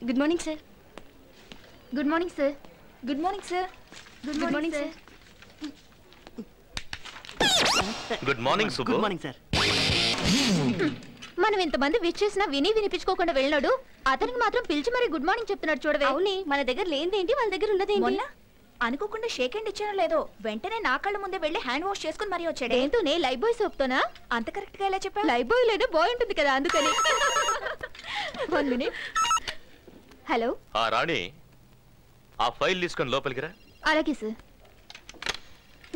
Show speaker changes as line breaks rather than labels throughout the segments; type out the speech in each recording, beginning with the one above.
Good morning sir.
Good morning sir. Good morning sir.
Good morning sir.
Good morning Subbu.
Good morning sir.
మనం ఇంతమంది wish చేసినా వినిపించుకోకుండా వెళ్ళాడు, అతనికి మాత్రం పిలిచి మరి గుడ్ మార్నింగ్ చెప్తున్నాడు చూడవే.
అవునే, మన దగ్గర లేనిదేంటి వాళ్ళ దగ్గర ఉన్నదేంటి?
మొన్న అనుకోకుండా షేక్ హ్యాండ్ ఇచ్చానో లేదో వెంటనే నా కళ్ళ ముందే వెళ్ళి హ్యాండ్ వాష్ చేసుకుని మరీ వచ్చాడు. ఏంటోనే లైఫ్ బాయ్ సోప్తోనా? అంత కరెక్ట్ గా ఎలా చెప్పా? లైఫ్ బాయ్ లేదో బాయ్ ఉంటుంది కదా, అందుకని. 1 minute. హలో
రాణి, ఆ ఫైల్ తీసుకొని లోపలికి రా.
అలాగే సార్.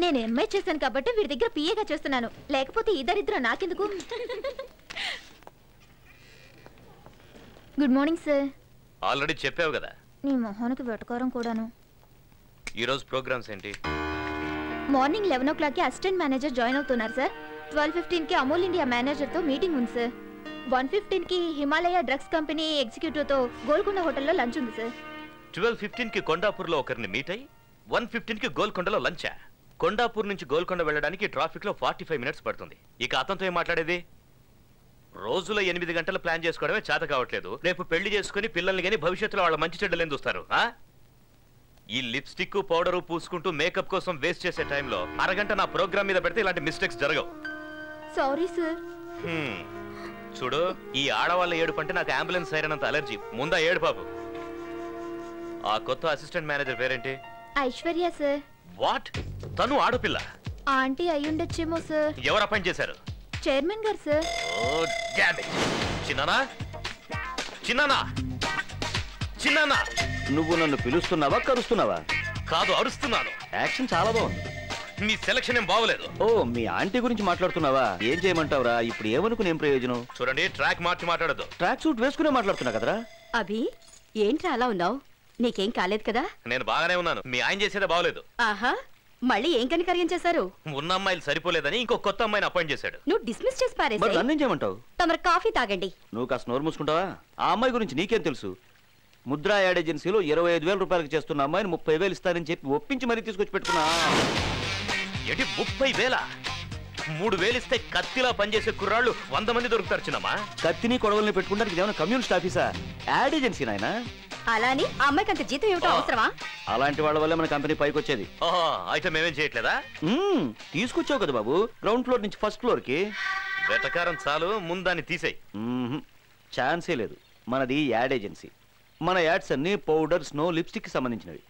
నేను ఎంఐ చేశాను కాబట్టి వీడి దగ్గర పిఏగా చేస్తున్నాను, లేకపోతే ఇద్దరిద్దరు నాకెందుకు. Good morning sir.
ఆల్రెడీ చెప్పావు కదా.
నీ మొహానికి వెటకారం కూడాను.
ఈ రోజు ప్రోగ్రామ్స్ ఏంటి?
మార్నింగ్ 11 o'clock కి అసిస్టెంట్ మేనేజర్ జాయిన్ అవుతున్నారు సార్. 12:15 కి అమూల్ ఇండియా మేనేజర్ తో మీటింగ్ ఉంది సార్. 1:15 కి హిమాలయ డ్రగ్స్ కంపెనీ ఎగ్జిక్యూటివ్ తో గోల్కొండ హోటల్లో లంచ్ ఉంది సార్.
12:15 కి కొండాపూర్ లో ఒకరిని మీట్ అయ్యి 1:15 కి గోల్కొండలో లంచా? కొండాపూర్ నుంచి గోల్కొండ వెళ్ళడానికి ట్రాఫిక్ లో 45 minutes పడుతుంది. ఇక అతనితో ఏం మాట్లాడేది? రోజులో 8 గంటలు ప్లాన్ చేసుకోవడమే చేత కావట్లేదు. రేపు పెళ్లి చేసుకుని పిల్లల్ని గానీ భవిష్యత్తులో వాళ్ళ మంచి చెడ్డలు ఏం చూస్తారు? ఈ లిప్స్టిక్ పౌడరు పూసుకుంటూ మేకప్ కోసం వేస్ట్ చేసే టైంలో అరగంట నా ప్రోగ్రామ్ మీద పెడితే ఇలాంటి మిస్టేక్స్ జరగవు.
Sorry sir.
చూడు, ఈ ఆడవాళ్ళ ఏడుపు అంటే నాకు అంబులెన్స్ సైరనంత అలర్జీ. ముందా ఏడు పాపు. ఆ కొత్త అసిస్టెంట్ మేనేజర్ పేరేంటి?
ఐశ్వర్య సార్.
వాట్? తను ఆడపిల్ల?
ఆంటీ అయ్యుండొచ్చేమో సార్.
ఎవరు అపాయింట్ చేశారు?
చైర్మన్ గారు సార్.
Oh damn it. చిన్నానా, చిన్నానా, చిన్నానా.
నువ్వు నన్ను పిలుస్తున్నావా కరుస్తున్నావా?
కాదు, అరుస్తున్నాను.
యాక్షన్ చాలా బాగుంది.
మీ సెలక్షన్ ఏం బాగోలేదు.
ఓ, మీ ఆంటీ గురించి మాట్లాడుతున్నావా? ఏం చేయమంటావురా? ఇప్పుడు ఏమనుకుని ఏం ప్రయోజనం?
చూడండి, ట్రాక్ మార్చి మాట్లాడదు.
ట్రాక్ సూట్ వేసుకునే మాట్లాడుతున్నా కదరా.
అభి, ఏంట్రా అలా ఉన్నావు? నీకేం కాలేదు కదా?
నేను బాగానే ఉన్నాను. మీ ఆయన చేసేదే బాగోలేదు.
ఆహా, మళ్ళీ ఏం కనికర్యం చేశారు?
ఉన్న అమ్మాయిలు సరిపోలేదని ఇంకో కొత్త అమ్మాయిని అపాయింట్ చేశాడు.
నువ్వు డిస్మిస్ చేసి
మరి
పారేసి
నన్నేం చేయమంటావు?
తమరు కాఫీ తాగండి.
నువ్వు కాస్త నోరు మూసుకుంటావా? ఆ అమ్మాయి గురించి నీకేం తెలుసు? ముద్రా యాడ్ ఏజెన్సీలో 25,000 రూపాయలకు చేస్తున్న అమ్మాయిని 30,000 ఇస్తానని చెప్పి ఒప్పించి మరీ తీసుకొచ్చి పెట్టుకున్నా.
ఏంటి 30,000? 3,000 ఇస్తే కత్తిలా పనిచేసే కుర్రాళ్ళు 100 మంది దొరుకుతారు చిన్నమ్మా.
కత్తిని కొడవల్ని పెట్టుకుంటానికి ఏమైనా కమ్యూనిస్ట్ ఆఫీసా? యాడ్ ఏజెన్సీ నాయనా.
అలాని ఆ అమ్మాయికి అంత జీతం ఏమిటో అవసరమా?
అలాంటి వాళ్ళ వల్ల మన కంపెనీ పైకి వచ్చేది.
ఓహో, అయితే మేమేం చేయట్లేదా?
తీసుకొచ్చావు కదా బాబు, గ్రౌండ్ ఫ్లోర్ నుంచి ఫస్ట్ ఫ్లోర్ కి.
వెటకారం చాలు, ముందాన్ని తీసేయి.
ఛాన్సే లేదు. మనది యాడ్ ఏజెన్సీ. మన యాడ్స్ అన్ని పౌడర్, స్నో, లిప్స్టిక్ కి సంబంధించినవి.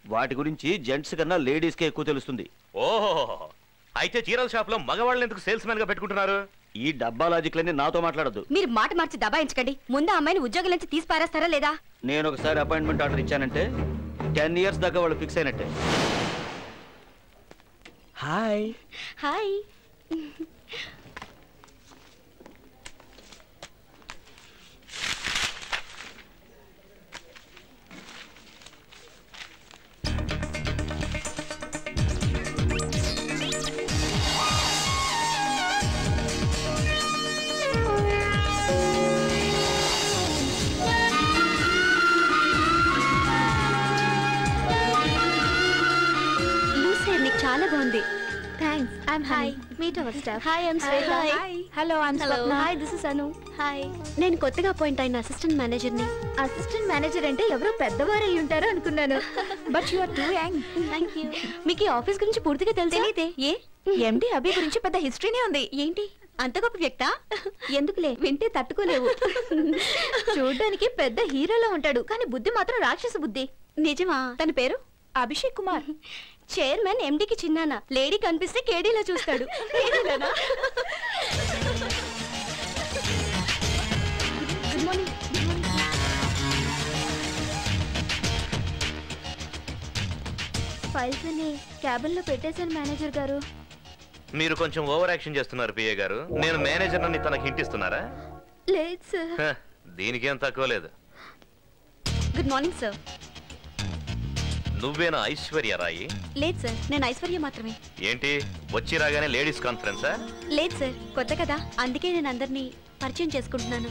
వాటి గురించి జెంట్స్ కన్నా లేడీస్ కే ఎక్కువ తెలుస్తుంది.
ఓహో, అయితే చీరల షాప్ లో మగవాళ్ళని ఎందుకు సేల్స్ మ్యాన్ గా పెట్టుకుంటున్నారు?
ఈ డబ్బా లాజిక్లన్నీ నాతో మాట్లాడద్దు.
మీరు మాట మార్చి దబాయించకండి. ముందు ఆ అమ్మాయిని ఉద్యోగం నుంచి తీసి పారేస్తారా లేదా?
నేను ఒకసారి అపాయింట్మెంట్ ఆర్డర్ ఇచ్చానంటే 10 years దాకా వాళ్ళు ఫిక్స్ అయినట్టే. హాయ్.
హాయ్. చాలా బాగుంది.
Thanks. I'm hi. Meet our staff.
Hi, I'm Shweta.
Hello, I'm Swapna.
Hi, this is Anu. Hi, నేను కొత్తగా అపాయింట్ అయిన అసిస్టెంట్ మేనేజర్ని.
అసిస్టెంట్ మేనేజర్ అంటే ఎవరో పెద్దవారు అయి ఉంటారు అనుకున్నాను. But you are too young.
Thank you. మీకు ఈ ఆఫీస్ గురించి పూర్తిగా తెలియదే? ఏ
ఎండి అభి గురించి పెద్ద హిస్టరీనే ఉంది.
ఏంటి అంత గొప్ప వ్యక్త?
ఎందుకులే, వింటే తట్టుకోలేవు. చూడడానికి పెద్ద హీరోలో ఉంటాడు, కానీ బుద్ధి మాత్రం రాక్షస బుద్ధి.
నిజమా? తన పేరు
అభిషేక్ కుమార్.
చైర్మన్ ఎండికి చిన్నాన. లేడీ కనిపిస్తే కేడీలా చూస్తాడు. Good morning.
ఫైల్స్ అన్ని క్యాబిన్ లో పెట్టేశాను మేనేజర్ గారు.
మీరు కొంచెం ఓవర్ యాక్షన్ చేస్తున్నారు పిఏ గారు. నేను మేనేజర్ అని తనకి హింట్ ఇస్తున్నారా?
లేదు సార్.
దీనికేం తక్కువ లేదు.
Good morning sir.
నువ్వేనా ఐశ్వర్య రాయి?
లేదు సార్, నేను ఐశ్వర్య మాత్రమే.
ఏంటి వచ్చి రాగానే లేడీస్ కాన్ఫరెన్సా?
లేదు సార్, కొత్త కదా, అందుకే నేను అందరినీ పరిచయం చేసుకుంటున్నాను.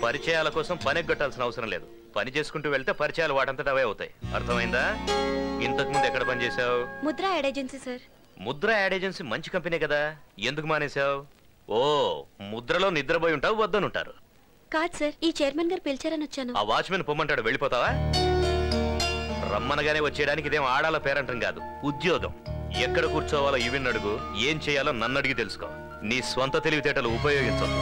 పరిచయాల కోసం పని ఎగ్గొట్టాల్సిన అవసరం లేదు. పని చేసుకుంటూ వెళ్తే పరిచయాలు వాటంతట అవే అవుతాయి. అర్థమైందా? ఇంతకు ముందు ఎక్కడ పని చేసావు?
Mudra ad agency sir.
Mudra ad agency మంచి కంపెనీ కదా, ఎందుకు మానేశావు? ఓ, ముద్రలో నిద్రపోయి ఉంటావు, వద్దనుంటారు.
కాదు సార్, ఈ చైర్మన్ గారు పిలిచారని వచ్చాను.
ఆ వాచ్మెన్ పొమ్మంటాడు, వెళ్ళిపోతావా? రమ్మనగానే వచ్చేయడానికి ఇదేం ఆడాల పేరంటం కాదు, ఉద్యోగం. ఎక్కడ కూర్చోవాలో ఇవిన్ అడుగు, ఏం చేయాలో నన్ను అడిగి తెలుసుకో. నీ స్వంత తెలివితేటలు ఉపయోగించొద్దు.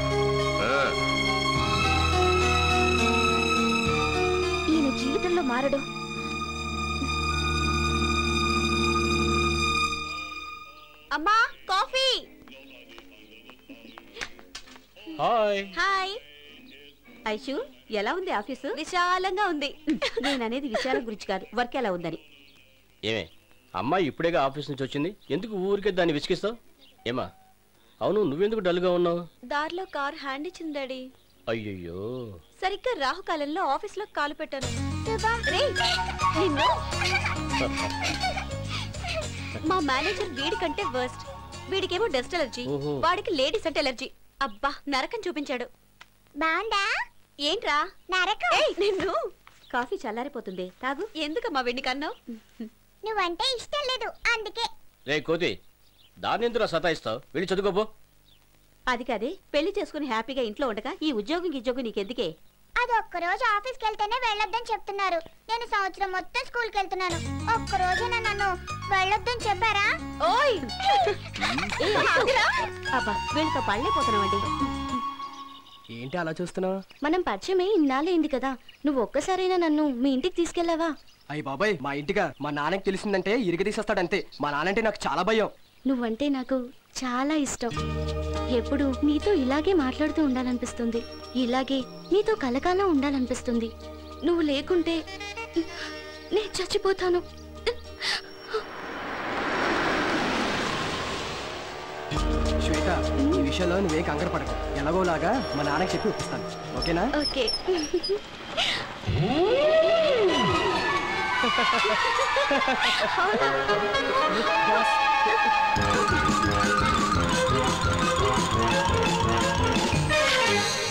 ఈయన జీవితంలో మారడు. అమ్మా, కాఫీ.
హాయ్.
హాయ్ ఐషు, ఎలా ఉంది ఆఫీసు? విశాలంగా ఉంది. నేను అనేది విశాలం గురించి కాదు, వర్క్ ఎలా ఉందని.
ఏమే అమ్మాయి ఇప్పుడేగా ఆఫీస్ నుంచి వచ్చింది, ఎందుకు ఊరికే దాన్ని విసిగిస్తావు? ఏమా అవును, నువ్వెందుకు డల్గా ఉన్నావు?
దారిలో కార్ హ్యాండ్ ఇచ్చింది డాడీ.
అయ్యయ్యో.
సరిగ్గా రాహుకాలంలో ఆఫీస్ లో కాలు పెట్టాను. నిన్ను మా మేనేజర్ వీడి కంటే వర్స్ట్. వీడికేమో డస్ట్ ఎలర్జీ, వాడికి లేడీస్ అంటే ఎలర్జీ. అబ్బా, నరకం చూపించాడు.
బాండా
ఏంట్రా
నరకం?
నిన్ను. కాఫీ చల్లారిపోతుంది, తాగు. ఎందుకమ్మా వెండి కన్నావు?
నువ్వంటే ఇష్టం లేదు అందుకే.
రే కోతి, దాన్ని ఎందుకు సతాయిస్తావు? వెళ్ళి చదువుకోపో.
అది కాదే, పెళ్లి చేసుకుని హ్యాపీగా ఇంట్లో ఉండగా ఈ ఉద్యోగం నీకెందుకే?
అది ఒక్కరోజు ఆఫీస్కి వెళ్తేనే వెళ్ళొద్దని చెప్తున్నారు. నేను సంవత్సరం మొత్తం స్కూల్కి వెళ్తున్నాను. ఒక్కరోజైనా నన్ను వెళ్ళొద్దని చెప్పారా?
ఓయ్ అబ్బా, వీళ్ళతో పళ్ళైపోతున్నామండి.
ఏంటి అలా చూస్తున్నావు?
మనం పరిచయమే ఇన్నాళ్ళైంది కదా, నువ్వు ఒక్కసారైనా నన్ను మీ ఇంటికి తీసుకెళ్లావా?
అయ్యి బాబాయ్, మా ఇంటిగా మా నాన్నకి తెలిసిందంటే ఇరిగదీసేస్తాడంతే. మా నాన్నంటే నాకు చాలా భయం.
నువ్వంటే నాకు చాలా ఇష్టం. ఎప్పుడు నీతో ఇలాగే మాట్లాడుతూ ఉండాలనిపిస్తుంది, ఇలాగే నీతో కలకాలం ఉండాలనిపిస్తుంది. నువ్వు లేకుంటే నేను చచ్చిపోతాను.
శ్వేత, ఈ విషయంలో నువ్వే కంగారు పడకు. ఎలాగోలాగా మా నాన్నకి చెప్పి ఒప్పిస్తాను, ఓకేనా?
ఓకే.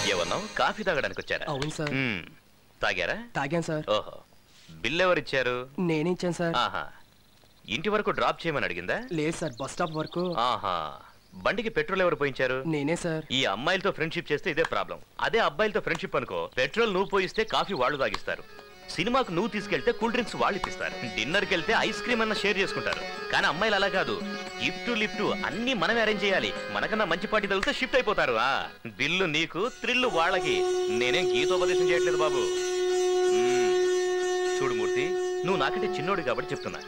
ఏమన్నావు? కాఫీ తాగడానికి వచ్చారా?
అవును సార్.
తాగారా?
తాగాను సార్.
ఓహో, బిల్ ఎవరిచ్చారు?
నేనే ఇచ్చాను సార్.
ఆహా, ఇంటి వరకు డ్రాప్ చేయమని అడిగిందా?
లేదు సార్, బస్ స్టాప్ వరకు.
ఆహా, బండికి పెట్రోల్ ఎవరు పోయించారు?
నేనే సార్.
ఈ అమ్మాయిలతో ఫ్రెండ్షిప్ చేస్తే ఇదే ప్రాబ్లం. అదే అబ్బాయిలతో ఫ్రెండ్షిప్ అనుకో, పెట్రోల్ నువ్వు పోయిస్తే కాఫీ వాళ్ళు తాగిస్తారు. సినిమాకు నువ్వు తీసుకెళ్తే కూల్ డ్రింక్స్ వాళ్ళు ఇప్పిస్తారు. డిన్నర్కి వెళ్తే ఐస్ క్రీమ్ అన్న షేర్ చేసుకుంటారు. కానీ అమ్మాయిలు అలా కాదు, గిఫ్ట్ లిఫ్ట్ అన్ని మనమే అరేంజ్ చేయాలి. మనకన్నా మంచి పార్టీ తగిలితే షిఫ్ట్ అయిపోతారు. బిల్లు నీకు, థ్రిల్లు వాళ్ళకి. నేనేం గీతోపదేశం చేయట్లేదు బాబు. చూడు మూర్తి, నువ్వు నాకంటే చిన్నోడు కాబట్టి చెప్తున్నా,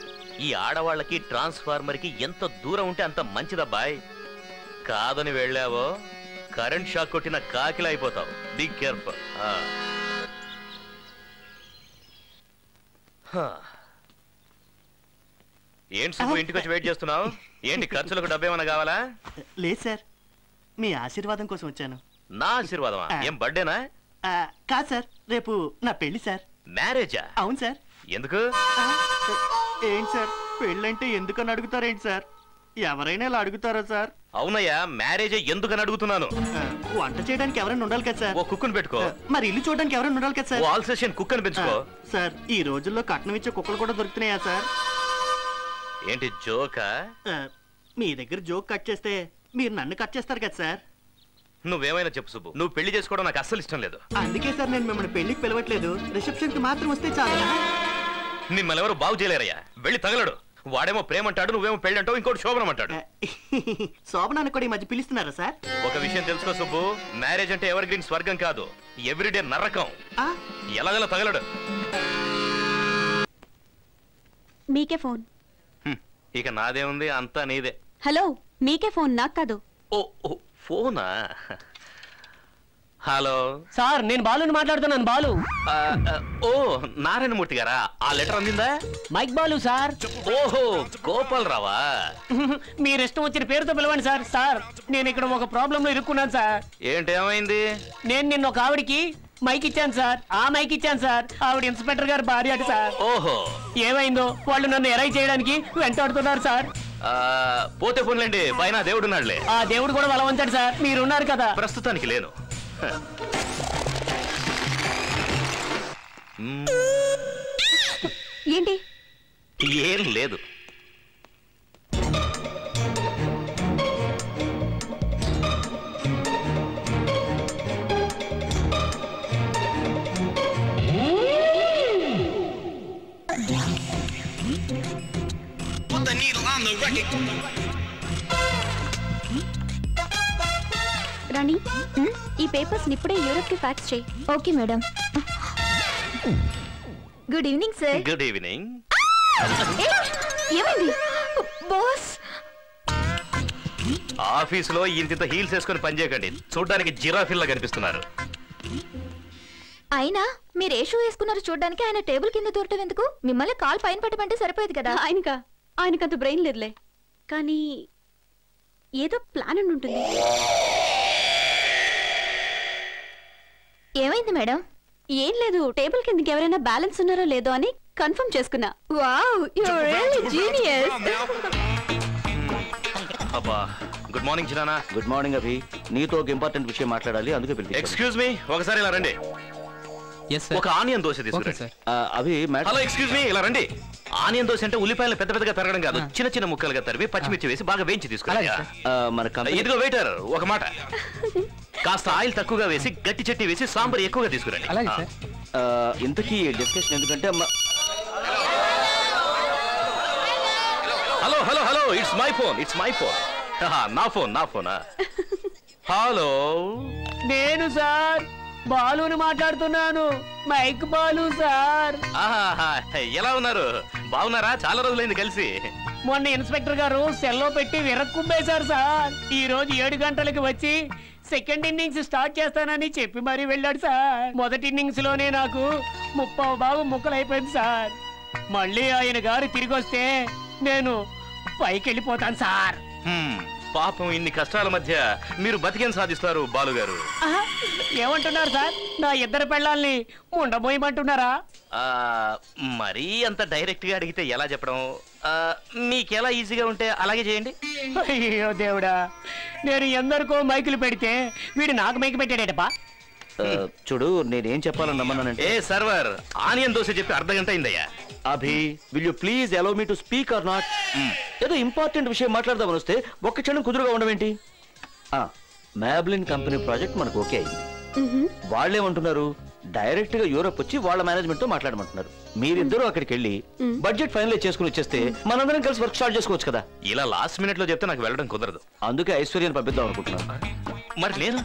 ఈ ఆడవాళ్ళకి ట్రాన్స్ఫార్మర్ కి ఎంత దూరం ఉంటే అంత మంచిదబ్బాయ్. కాదని వెళ్ళావో కరెంట్ షాక్ కొట్టిన కాకిలా అయిపోతావు. Be careful. ఏంటి సుబ్బు, ఇంటికి వచ్చి వెయిట్ చేస్తున్నావు? ఏంటి ఖర్చులకు డబ్బేమన్నా కావాలా?
లేదు సార్, మీ ఆశీర్వాదం కోసం వచ్చాను.
నా ఆశీర్వాదమా? ఏం బర్త్డేనా?
కాదు సార్, రేపు నా పెళ్లి సార్.
మ్యారేజా?
అవును సార్.
ఎందుకు?
ఏంటి సార్, పెళ్ళంటే ఎందుకని అడుగుతారేంటి సార్? ఎవరైనా ఇలా అడుగుతారా సార్?
అవునయ్యా, మ్యారేజే ఎందుకని అడుగుతున్నాను.
వంట చేయడానికి ఎవరైనా ఉండాలి కదా సార్.
ఓ కుక్కను పెట్టుకో.
మరి ఇల్లు చూడడానికి ఎవరైనా ఉండాలి కదా సార్.
ఆల్ సెషన్ కుక్కను పెంచుకో.
సార్, ఈ రోజుల్లో కట్నం ఇచ్చే కుక్కలు కూడా దొరుకుతున్నాయా సార్?
ఏంటి జోకా?
మీ దగ్గర జోక్ కట్ చేస్తే మీరు నన్ను కట్ చేస్తారు కదా సార్.
నువ్వేమైనా చెప్పు సుబ్బు, నువ్వు పెళ్లి చేసుకోవడం నాకు అస్సలు ఇష్టం లేదు.
అందుకే సార్ నేను మిమ్మల్ని పెళ్లికి పిలవట్లేదు, రిసెప్షన్ కి మాత్రం వస్తే చాలు.
మిమ్మల్ని ఎవరు బాగు చేయలేరయ్యా. వెళ్ళి తగలడు. వాడేమో ప్రేమ అంటాడు, నువ్వేమో పెళ్లి అంటావు, ఇంకోటి శోభనం అంటాడు.
శోభనాన్ని కూడా ఈ మధ్య పిలుస్తున్నారా సార్?
ఒక విషయం తెలుసుకో సుబ్బు, మ్యారేజ్ అంటే ఎవర్ గ్రీన్ స్వర్గం కాదు, ఎవ్రీడే నరకం. ఎలాగలా తగలడు.
మీకే ఫోన్.
ఇక నాదే ఉంది, అంతా నీదే.
హలో, మీకే ఫోన్, నాకు కాదు.
ఓ ఫోనా? హలో
సార్, నేను బాలుని మాట్లాడుతున్నాను. బాలు.
ఓ నారాయణమూర్తి గారా? ఆ లెటర్ అందిందా?
Mike Balu sir.
ఓహో, గోపాల్ రావా?
మీరు ఇష్టం వచ్చిన పేరుతో పిలవండి సార్. సార్, నేను ఇక్కడ ఒక ప్రాబ్లం లో ఇరుక్కున్నాను సార్.
ఏంటి, ఏమైంది?
నేను నిన్న ఒక ఆవిడికి మైక్ ఇచ్చాను సార్. ఆ మైక్ ఇచ్చాను సార్, ఆవిడ ఇన్స్పెక్టర్ గారు భార్య అట సార్.
ఓహో,
ఏమైందో వాళ్ళు నన్ను ఎరై చేయడానికి వెంటాడుతున్నారు సార్.
పోతే పోన్లేండి, పైన దేవుడున్నాడులే.
ఆ దేవుడు కూడా బలం ఉంచాడు సార్. మీరున్నారు కదా.
ప్రస్తుతానికి లేను.
ఏంటి?
ఏం లేదు.
రాణి ఈ పేపర్స్ ఇప్పుడే యూరోప్ కి ఫ్యాక్స్ చేయి.
Okay madam. Good evening sir.
Good evening.
ఏమైంది బాస్?
ఆఫీసులో ఇంత హీల్స్ వేసుకొని పనిచేయకండి, చూడడానికి జిరాఫీల్లా కనిపిస్తున్నారు.
అయినా మీరు ఏ షూ వేసుకున్నారు చూడడానికి? ఆయన టేబుల్ కింద దూరటం ఎందుకు? మిమ్మల్ని కాల్ పైన పెట్టమంటే సరిపోయేది కదా.
ఆయనకంత బ్రెయిన్ లేదులే, కానీ ఏదో ప్లాన్ అని ఉంటుంది.
ఏమైంది మేడం?
ఏం లేదు, టేబుల్ కిందకి ఎవరైనా బ్యాలెన్స్ ఉన్నారో లేదో అని కన్ఫర్మ్ చేసుకున్నా.
Wow, you are really genius.
అబ్బా, good morning Chirana.
Good morning Abhi, నీతో ఒక ఇంపార్టెంట్ విషయం మాట్లాడాలి, అందుకే పిలిచి.
ఎక్స్క్యూజ్ మీ, ఒకసారి ఇలా రండి. ఒక ఆనియన్ దోశ తీసుకురండి.
అభి
హలో, ఎక్స్క్యూజ్ మీ, ఇలా రండి. ఆనియన్ దోశ అంటే ఉల్లిపాయలు పెద్ద పెద్దగా తరగడం కాదు, చిన్న చిన్న ముక్కలుగా తరివి పచ్చిమిర్చి వేసి బాగా వేయించి తీసుకురండి. ఇదిగో వెయిటర్, ఒక మాట, కాస్త ఆయిల్ తక్కువగా వేసి గట్టి చట్నీ వేసి సాంబార్ ఎక్కువగా తీసుకురండి.
ఇంతకీ డిస్కషన్ ఎందుకంటే
hello hello hello, it's my phone, it's my phone. నా ఫోన్, నా ఫోనా? హలో,
నేను సార్ బాలుని మాట్లాడుతున్నాను. Mike Balu sir.
ఎలా ఉన్నారు? బాగున్నారా? చాలా రోజులైంది కలిసి.
మొన్న ఇన్స్పెక్టర్ గారు సెల్లో పెట్టి విరక్కుమ్మేశారు సార్. ఈ రోజు 7 గంటలకు వచ్చి సెకండ్ ఇన్నింగ్స్ స్టార్ట్ చేస్తానని చెప్పి మరీ వెళ్ళాడు సార్. మొదటి ఇన్నింగ్స్ లోనే నాకు 30 బాబు ముక్కలైపోయింది సార్. మళ్ళీ ఆయన గారు తిరిగి వస్తే నేను పైకి వెళ్ళిపోతాను సార్.
పాపం, ఇన్ని కష్టాల మధ్య మీరు బతికేం సాధిస్తారు బాలుగారు?
ఏమంటున్నారు సార్? నా ఇద్దరు పెళ్ళాల్ని ఉండబోయమంటున్నారా?
మరీ అంత డైరెక్ట్ గా అడిగితే ఎలా చెప్పడం? మీకెలా ఈజీగా ఉంటే అలాగే చేయండి.
అయ్యో దేవుడా, నేను ఎందరికో మైకులు పెడితే వీడు నాకు మైకు పెట్టాడేటప్పా.
చూడు, నేనేం చెప్పాలని నమ్మన్నానంటే.
ఏ సర్వర్, ఆనియన్ దోశ చెప్పి అర్ధగంట అయిందయ్యా.
Abhi, will you please allow me to speak or not? ఏదో ఇంపార్టెంట్ విషయం మాట్లాడదామని వస్తే ఒక్క క్షణం కుదురుగా ఉండమేంటి? మ్యాబ్లిన్ కంపెనీ ప్రాజెక్ట్ మనకు ఓకే అయింది. వాళ్ళేమంటున్నారు, డైరెక్ట్ గా యూరోప్ వచ్చి వాళ్ళ మేనేజ్మెంట్ తో మాట్లాడమంటున్నారు. మీరిద్దరూ అక్కడికి వెళ్ళి బడ్జెట్ ఫైనలైజ్ చేసుకుని వచ్చేస్తే మనందరం కలిసి వర్క్ స్టార్ట్ చేసుకోవచ్చు కదా.
ఇలా లాస్ట్ మినిట్ లో చెప్తే నాకు వెళ్ళడం కుదరదు.
అందుకే ఐశ్వర్యాన్ని పంపిద్దాం అనుకుంటున్నాను.
మరి నేను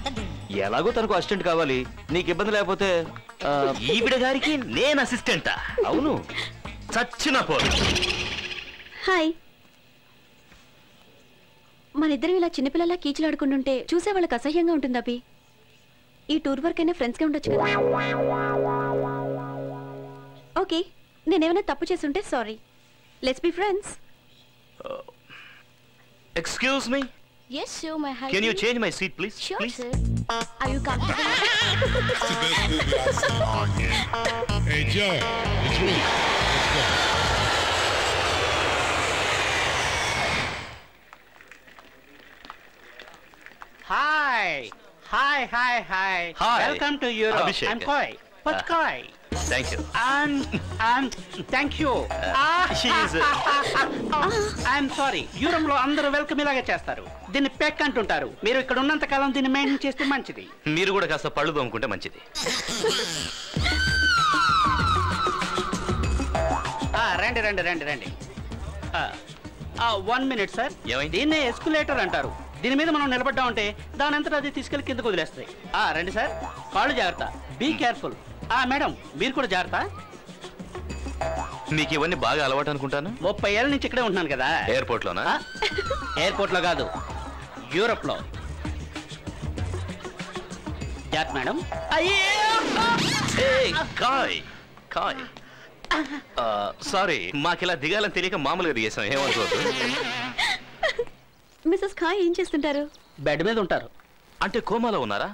ఎలాగో తనకు అసిస్టెంట్ కావాలి, నీకు ఇబ్బంది లేకపోతే.
ఈవిడ గారికి నేను అసిస్టెంటా?
అవును,
చచ్చిన పోదు.
హాయ్. మనిద్దరం ఇలా చిన్నపిల్లలా కీచులాడుకుంటుంటే చూసే వాళ్ళకి అసహ్యంగా ఉంటుంది అభి. ఈ టూర్ వర్క్ అయినా ఫ్రెండ్స్ గా ఉండొచ్చు కదా. ఓకే, నేనేమైనా తప్పు చేస్తుంటే sorry. Let's be friends.
Excuse me.
Yes, sir, my husband.
Can you change my seat, please?
Sure,
please?
sir. Are you comfortable?
Hey, Joe, it's me. Let's go.
Hi. Hi, hi, hi.
Hi.
Welcome to Europe.
Abhishek.
I'm Koi. What's Koi?
Thank you.
And thank you.
She is.
I'm sorry. Europe లో అందరూ welcome ఇలాగే చేస్తారు. దీన్ని పెక్ అంటుంటారు. మీరు ఇక్కడ ఉన్నంత కాలం దీన్ని మెయింటైన్ చేస్తే మంచిది.
మీరు కూడా కాస్త పళ్ళు తోముకుంటే మంచిది.
రండి రండి రండి రండి. 1 minute సార్.
ఏమైంది?
దీన్నే ఎస్కులేటర్ అంటారు. దీని మీద మనం నిలబడ్డా ఉంటే దాని అంతటా అది తీసుకెళ్లి కిందకు వదిలేస్తాయి. రండి సార్, కాళ్ళు జాగ్రత్త. Be careful. మేడం, మీరు కూడా జాగ్రత్త.
మీకు ఇవన్నీ బాగా అలవాటు అనుకుంటాను.
30 ఏళ్ళ నుంచి ఇక్కడే ఉంటున్నాను కదా.
ఎయిర్పోర్ట్ లోనా?
ఎయిర్పోర్ట్ లో కాదు, యూరోప్ లో. జాగ్రత్త మేడం.
సారీ, మాకిలా దిగాలని తెలియక మామూలుగా దిగేసాం, ఏమనుకోవద్దు.
మిస్సెస్ ఖాయ్ ఏం చేస్తుంటారు?
బెడ్ మీద ఉంటారు.
అంటే కోమాలో ఉన్నారా?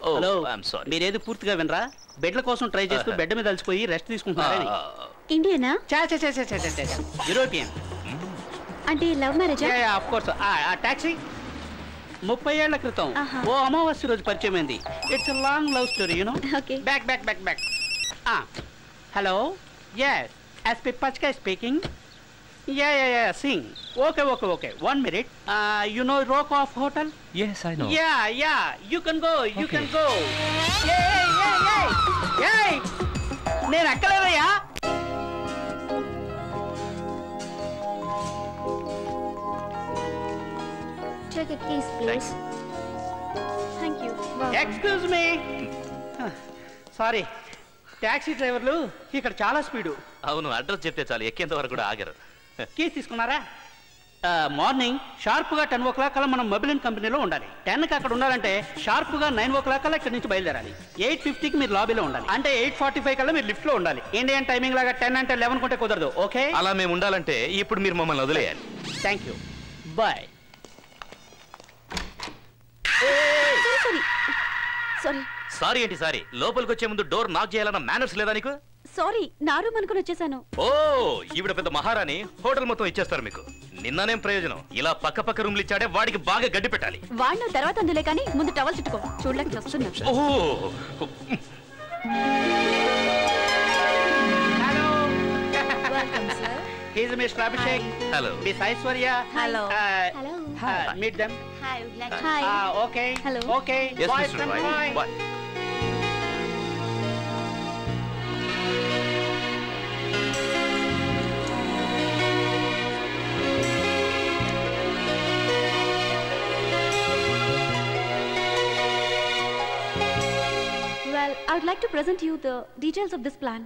Hello,
sorry.
మీరేది పూర్తిగా వినరా? బెడ్ల కోసం ట్రై చేస్తూ బెడ్ మీద అలసిపోయి రెస్ట్ తీసుకుంటున్నారని.
ఇండియనా?
యూరోపియన్.
అంటే లవ్ మ్యారేజా?
Of course. టాక్సీ 30 ఏళ్ల క్రితం ఓ అమావాస్య రోజు పరిచయం అయింది. It's a long love story, you know.
Okay.
Back back back back. Hello, yes, SP Pachka speaking. Yeah, sing. Okay. 1 minute. You know Rokoff Hotel?
Yes, I know.
Yeah. You can go. Hey! నేను ఎక్కలేదయ్యా.
like a kiss, please.
Thank you.
Excuse me, sorry, taxi డ్రైవర్లు ఇక్కడ చాలా speed.
అవును, address చెప్తే చాలు, ఎక్కేంత వరకు కూడా ఆగరు.
కీస్ తీసుకున్నారా? మార్నింగ్ షార్ప్గా 10 o'clock కల్లా మనం మొబైల్ కంపెనీలో ఉండాలి. 10కి అక్కడ ఉండాలంటే షార్ప్గా 9 o'clock కల్లా ఇక్కడ నుంచి బయలుదేరాలి. 8:50కి మీరు లాబీలో ఉండాలి. అంటే 8:45 కల్లా మీరు లిఫ్ట్లో ఉండాలి. ఇండియన్ టైమింగ్ లాగా 10 అంటే 11 కొంటే కుదరదు. ఓకే?
అలా మేము ఉండాలంటే ఇప్పుడు మీరు మమ్మల్ని వదిలేయాలి.
Thank you, bye.
Sorry.
Sorry ఏంటి సారీ? లోపలికి వచ్చే ముందు డోర్ నాక్ చేయాలన్న మేనర్స్ లేదా నీకు?
సారీ, నా రూమ్ అనుకుని వచ్చేసాను.
ఓ, ఈవిడ పెద్ద మహారాణి, హోటల్ మొత్తం ఇచ్చేస్తారు మీకు. నిన్ననేం ప్రయోజనం? ఇలా పక్క పక్క రూమ్లు ఇచ్చాడే, వాడికి బాగా గడ్డి పెట్టాలి.
వాడిన తర్వాత అందులే కానీ ముందు టవల్ చుట్టుకో, చూడలేక వస్తున్నా.
Hello, he is mister Abhishek.
Hello.
Miss Aishwarya.
Hello.
Meet them.
Hi.
Okay.
Hello.
Okay.
Yes,
bye.
Mr. Roy. Bye.
Well, I would like to present you the details of this plan.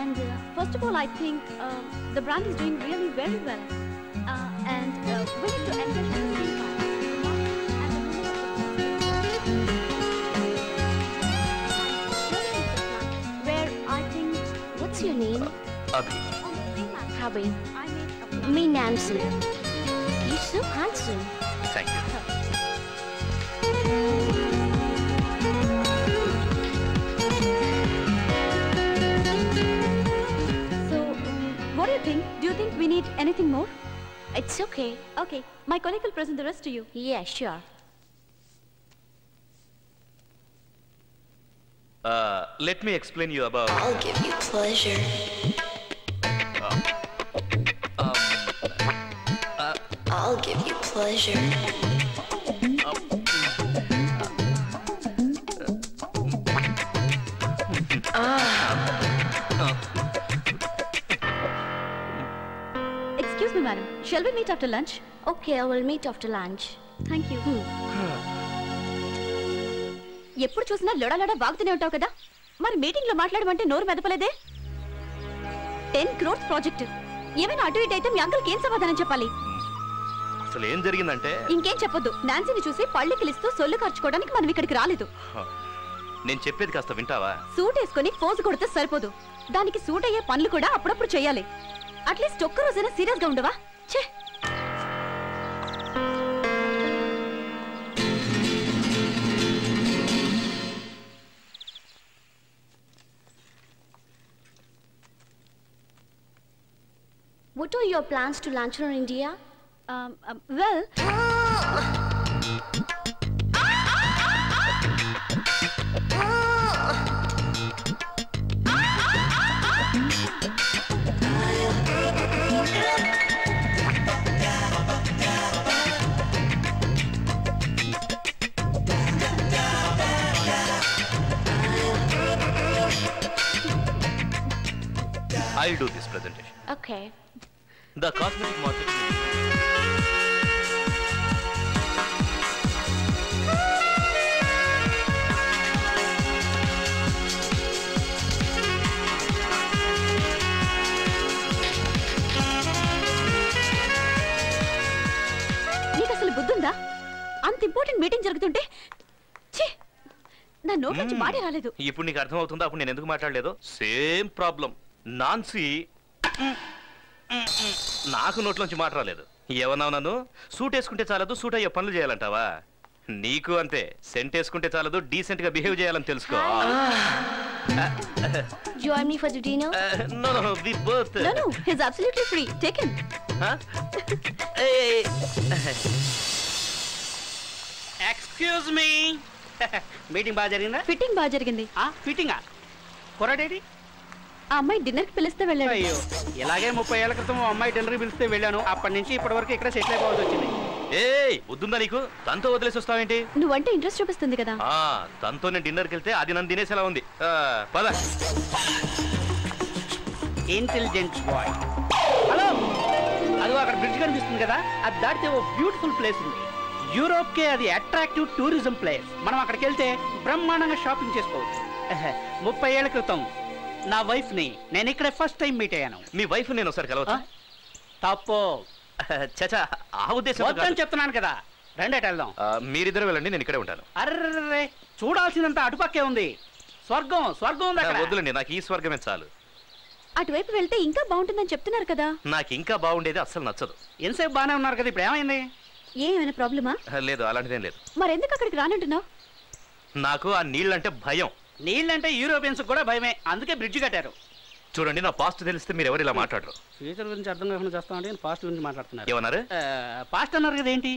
And first of all, I think the brand is doing really very well. And we need to encourage the where I think...
What's your name?
Abhi.
Abhi.
I made a
Me, Nancy. You're so handsome.
Thank you.
So, what do you think? Do you think we need anything more?
It's okay.
Okay, my colleague will present the rest to you.
Yeah, sure.
Let me explain you about...
I'll give you pleasure. I'll give you pleasure.
Excuse me, madam. Shall we meet after lunch?
Okay, I will meet after lunch.
Thank you. ఎప్పుడు చూసినా లొడలొడ బాగుతూనే ఉంటావు కదా, మరి meeting లో మాట్లాడమంటే నోరు మెదపలేదే? 10 crores project, ఏమైనా అటు ఇటు అయితే మీ అంకుల్కి ఏం సమాధానం చెప్పాలి?
అసలు ఏం జరిగిందంటే...
ఇంకేం చెప్పొద్దు. నాన్సీని చూసి పళ్ళికిలిస్తూ సొల్లు ఖర్చుకోవడానికి మనం ఇక్కడికి రాలేదు.
నేను చెప్పేది కాస్త వింటావా?
సూట్ వేసుకొని పోజు కొడితే సరిపోదు, దానికి సూట్ అయ్యే పనులు కూడా అప్పుడప్పుడు చేయాలి. అట్లీస్ట్ ఒక్క రోజైనా సీరియస్ గా ఉండవా? ఛే!
What are your plans to lunch in India?
Well...
I'll do this presentation.
Okay.
The cosmetic market.
నీకు అసలు బుద్ధుందా? అంత ఇంపార్టెంట్ మీటింగ్ జరుగుతుంటే నా నోట్ నుంచి మాటే రాలేదు.
ఇప్పుడు నీకు అర్థం అవుతుందా అప్పుడు నేను ఎందుకు మాట్లాడలేదు? Same problem. నాన్సీ నాకు నోట్లోంచి మాట రాలేదు. ఏమన్నావు నన్ను? సూట్ వేసుకుంటే చాలదు, సూట్ అయ్యే పనులు చేయాలంటావా? నీకు అంతే, సెంట్ వేసుకుంటే చాలదు, డీసెంట్ గా బిహేవ్ చేయాలని తెలుసుకో.
Join me for the dinner?
No, we both.
No, he's absolutely free. Take him.
Excuse me. Meeting బాగా జరిగిందా?
ఫిట్టింగ్ బాగా జరిగింది.
ఫిట్టింగా? కుర్రాడేడి?
ఆ అమ్మాయి డిన్నర్ కి పిలిస్తే వెళ్ళాడు.
అయ్యో, ఇలాగే 30 ఏళ్ల క్రితం అమ్మాయి డిన్నర్ కి పిలిస్తే వెళ్ళాను. అప్పటి నుంచి ఇప్పటి వరకు ఇక్కడ సెటిల్ అయిపోవాల్సి వచ్చింది.
వద్దుందా నీకు? తనతో వదిలేసి వస్తావేంటి?
నువ్వంటే ఇంట్రెస్ట్ చూపిస్తుంది కదా.
తనతో నేను డిన్నర్కి వెళ్తే అది నన్ను తినేసేలా ఉంది. పద.
Intelligent boy. హలో, అదిగో అక్కడ బ్రిడ్జ్ కనిపిస్తుంది కదా, అది దాటితే ఓ బ్యూటిఫుల్ ప్లేస్ ఉంది. యూరోప్ కే అది అట్రాక్టివ్ టూరిజం ప్లేస్. మనం అక్కడికి వెళ్తే బ్రహ్మాండంగా షాపింగ్ చేసుకోవచ్చు. 30 ఏళ్ల క్రితం నా వైఫ్ ని నేను ఇక్కడే ఫస్ట్ టైం మీట్ అయ్యాను.
మీ వైఫ్ నేను ఒకసారి కలవచ్చా?
తప్పు.
చచా, ఆ ఉద్దేశం
వద్దని చెప్తున్నాను కదా. రెండేట వెళ్దాం.
మీరిద్దరు వెళ్ళండి, నేను ఇక్కడే ఉంటాను.
అర్రే, చూడాల్సినంత అటుపక్కే ఉంది. స్వర్గం స్వర్గం ఉంది అక్కడ.
వద్దులండి, నాకు ఈ స్వర్గమే చాలు.
అటువైపు వెళ్తే ఇంకా బాగుంటుందని చెప్తున్నారు కదా.
నాకు ఇంకా బాగుండేది అస్సలు నచ్చదు.
ఎంతసేపు బాగానే ఉన్నారు కదా, ఇప్పుడు ఏమైంది?
ఏమైనా ప్రాబ్లమా?
లేదు, అలాంటిదేం లేదు.
మరెందుకు అక్కడికి రానంటున్నావు?
నాకు ఆ నీళ్ళంటే భయం.
నీళ్ళంటే యూరోపియన్స్ కూడా భయమే, అందుకే బ్రిడ్జ్ కట్టారు.
చూడండి, నా పాస్ట్ తెలిస్తే మీరు ఎవరు ఇలా మాట్లాడరు.
ఫ్యూచర్ గురించి అర్థం కాకుండా చేస్తామంటే పాస్ట్ గురించి మాట్లాడుతున్నారు.
ఏమన్నారు?
పాస్ట్ అన్నారు కదా, ఏంటి?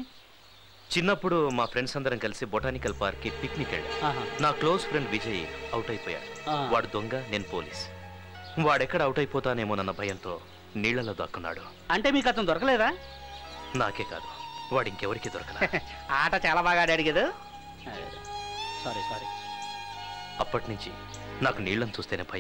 చిన్నప్పుడు మా ఫ్రెండ్స్ అందరం కలిసి బొటానికల్ పార్క్ కి పిక్నిక్ వెళ్ళాం. నా క్లోజ్ ఫ్రెండ్ విజయ్ అవుట్ అయిపోయాడు. వాడు దొంగ, నేను పోలీస్. వాడెక్కడ అవుట్ అయిపోతానేమోనన్న భయంతో నీళ్లలో దాక్కున్నాడు.
అంటే మీకు అతను దొరకలేదా?
నాకే కాదు, వాడు ఇంకెవరికి దొరకలే.
ఆట చాలా బాగా ఆడాడు కదా. సారీ.
అప్పటి నుంచి నాకు నీళ్ళని చూస్తేనే భయం.